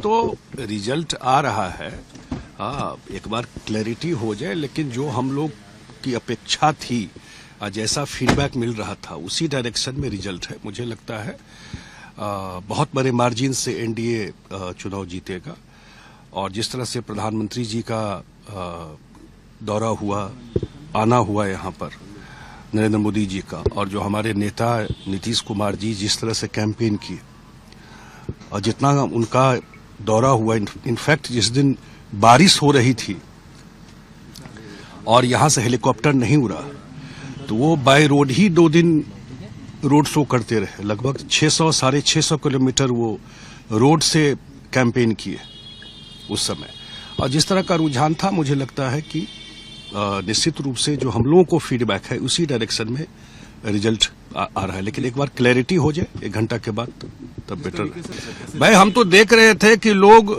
तो रिजल्ट आ रहा है, एक बार क्लैरिटी हो जाए, लेकिन जो हम लोग की अपेक्षा थी, जैसा फीडबैक मिल रहा था उसी डायरेक्शन में रिजल्ट है। मुझे लगता है बहुत बड़े मार्जिन से एनडीए चुनाव जीतेगा। और जिस तरह से प्रधानमंत्री जी का दौरा हुआ, आना हुआ यहाँ पर नरेंद्र मोदी जी का, और जो हमारे नेता नीतीश कुमार जी जिस तरह से कैंपेन किए, और जितना उनका दौरा हुआ, इनफैक्ट जिस दिन बारिश हो रही थी और यहां से हेलीकॉप्टर नहीं उड़ा, तो वो बाय रोड ही 2 दिन रोड शो करते रहे। लगभग 600-650 किलोमीटर वो रोड से कैंपेन किए उस समय। और जिस तरह का रुझान था, मुझे लगता है कि निश्चित रूप से जो हम लोगों को फीडबैक है उसी डायरेक्शन में रिजल्ट आ रहा है। लेकिन एक बार क्लैरिटी हो जाए 1 घंटा के बाद, तब बेटर है। भाई हम तो देख रहे थे कि लोग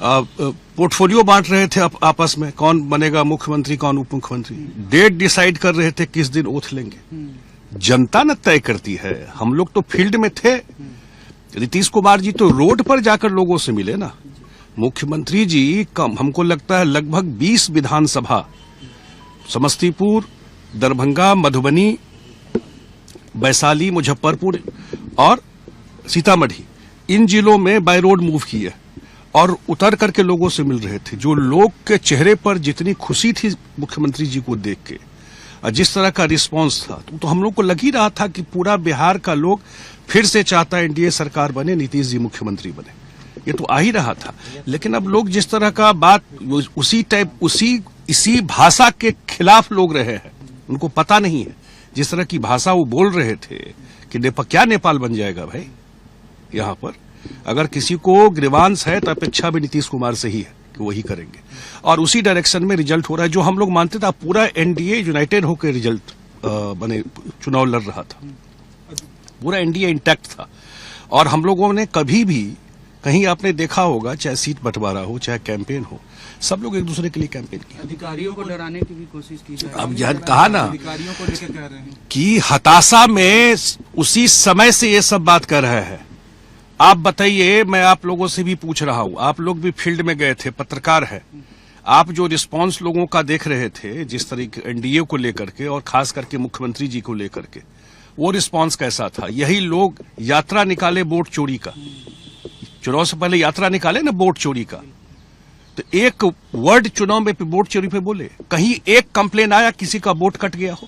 पोर्टफोलियो बांट रहे थे आपस में, कौन बनेगा मुख्यमंत्री कौन उप मुख्यमंत्री, डेट डिसाइड कर रहे थे किस दिन ओथ लेंगे। जनता न तय करती है। हम लोग तो फील्ड में थे। नीतीश कुमार जी तो रोड पर जाकर लोगों से मिले ना। मुख्यमंत्री जी हमको लगता है लगभग 20 विधानसभा, समस्तीपुर, दरभंगा, मधुबनी, वैशाली, मुजफ्फरपुर और सीतामढ़ी, इन जिलों में बाय रोड मूव किए और उतर करके लोगों से मिल रहे थे। जो लोग के चेहरे पर जितनी खुशी थी मुख्यमंत्री जी को देख के, जिस तरह का रिस्पांस था, तो हम लोग को लग ही रहा था कि पूरा बिहार का लोग फिर से चाहता है एनडीए सरकार बने, नीतीश जी मुख्यमंत्री बने। ये तो आ ही रहा था। लेकिन अब लोग जिस तरह का बात इसी भाषा के खिलाफ लोग रहे हैं, उनको पता नहीं है जिस तरह की भाषा वो बोल रहे थे कि क्या नेपाल बन जाएगा भाई। यहाँ पर अगर किसी को ग्रीवांस है तो अपेक्षा भी नीतीश कुमार से ही है कि वही करेंगे, और उसी डायरेक्शन में रिजल्ट हो रहा है। जो हम लोग मानते थे, पूरा एनडीए यूनाइटेड होकर रिजल्ट बने चुनाव लड़ रहा था, पूरा एनडीए इंटैक्ट था। और हम लोगों ने कभी भी कहीं आपने देखा होगा, चाहे सीट बंटवारा हो चाहे कैंपेन हो, सब लोग एक दूसरे के लिए कैंपेन किया। अधिकारियों को डराने की भी कोशिश की जा रही है। अब यह कहा ना अधिकारियों को लेकर कह रहे हैं कि हताशा में उसी समय से ये सब बात कर रहे हैं। आप बताइए, मैं आप लोगों से भी पूछ रहा हूं, आप लोग भी फील्ड में गए थे, पत्रकार है, आप जो रिस्पांस लोगों का देख रहे थे जिस तरीके एनडीए को लेकर के और खास करके मुख्यमंत्री जी को लेकर के, वो रिस्पांस कैसा था? यही लोग यात्रा निकाले वोट चोरी का, चुनाव से पहले यात्रा निकाले ना वोट चोरी का, तो एक वर्ड चुनाव में वोट चोरी पे बोले? कहीं एक कंप्लेन आया किसी का वोट कट गया हो,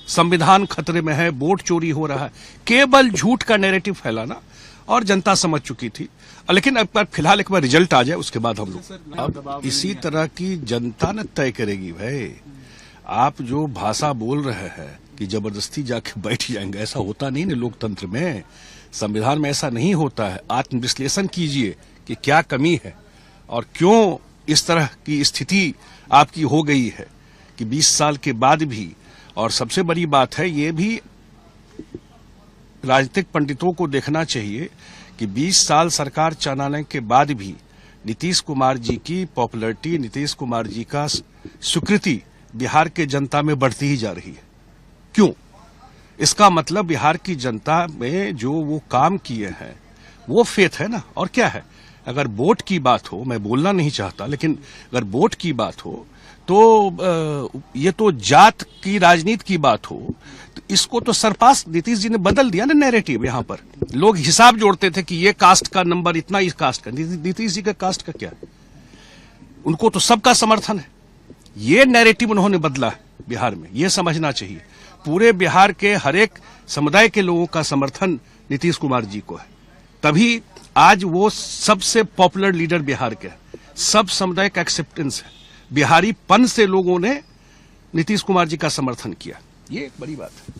संविधान खतरे में है, वोट चोरी हो रहा है? केवल झूठ का नैरेटिव फैलाना, और जनता समझ चुकी थी। लेकिन अब फिलहाल एक बार रिजल्ट आ जाए उसके बाद हम लोग, अब इसी तरह की जनता न तय करेगी भाई। आप जो भाषा बोल रहे हैं कि जबरदस्ती जाके बैठ जाएंगे, ऐसा होता नहीं ना लोकतंत्र में, संविधान में ऐसा नहीं होता है। आत्मविश्लेषण कीजिए कि क्या कमी है और क्यों इस तरह की स्थिति आपकी हो गई है कि 20 साल के बाद भी। और सबसे बड़ी बात है, ये भी राजनीतिक पंडितों को देखना चाहिए कि 20 साल सरकार चलाने के बाद भी नीतीश कुमार जी की पॉपुलैरिटी, नीतीश कुमार जी का स्वीकृति बिहार के जनता में बढ़ती ही जा रही है। क्यों? इसका मतलब बिहार की जनता में जो वो काम किए हैं वो फेथ है ना। और क्या है, अगर वोट की बात हो, मैं बोलना नहीं चाहता, लेकिन अगर वोट की बात हो तो ये तो जात की राजनीति की बात हो, तो इसको तो सरपास नीतीश जी ने बदल दिया ना नैरेटिव। यहाँ पर लोग हिसाब जोड़ते थे कि ये कास्ट का नंबर इतना, इस कास्ट का। नीतीश जी का कास्ट का क्या, उनको तो सबका समर्थन है। ये नैरेटिव उन्होंने बदला है बिहार में, ये समझना चाहिए। पूरे बिहार के हर एक समुदाय के लोगों का समर्थन नीतीश कुमार जी को है, तभी आज वो सबसे पॉपुलर लीडर बिहार के, सब समुदाय का एक्सेप्टेंस है। बिहारी पन से लोगों ने नीतीश कुमार जी का समर्थन किया, ये एक बड़ी बात है।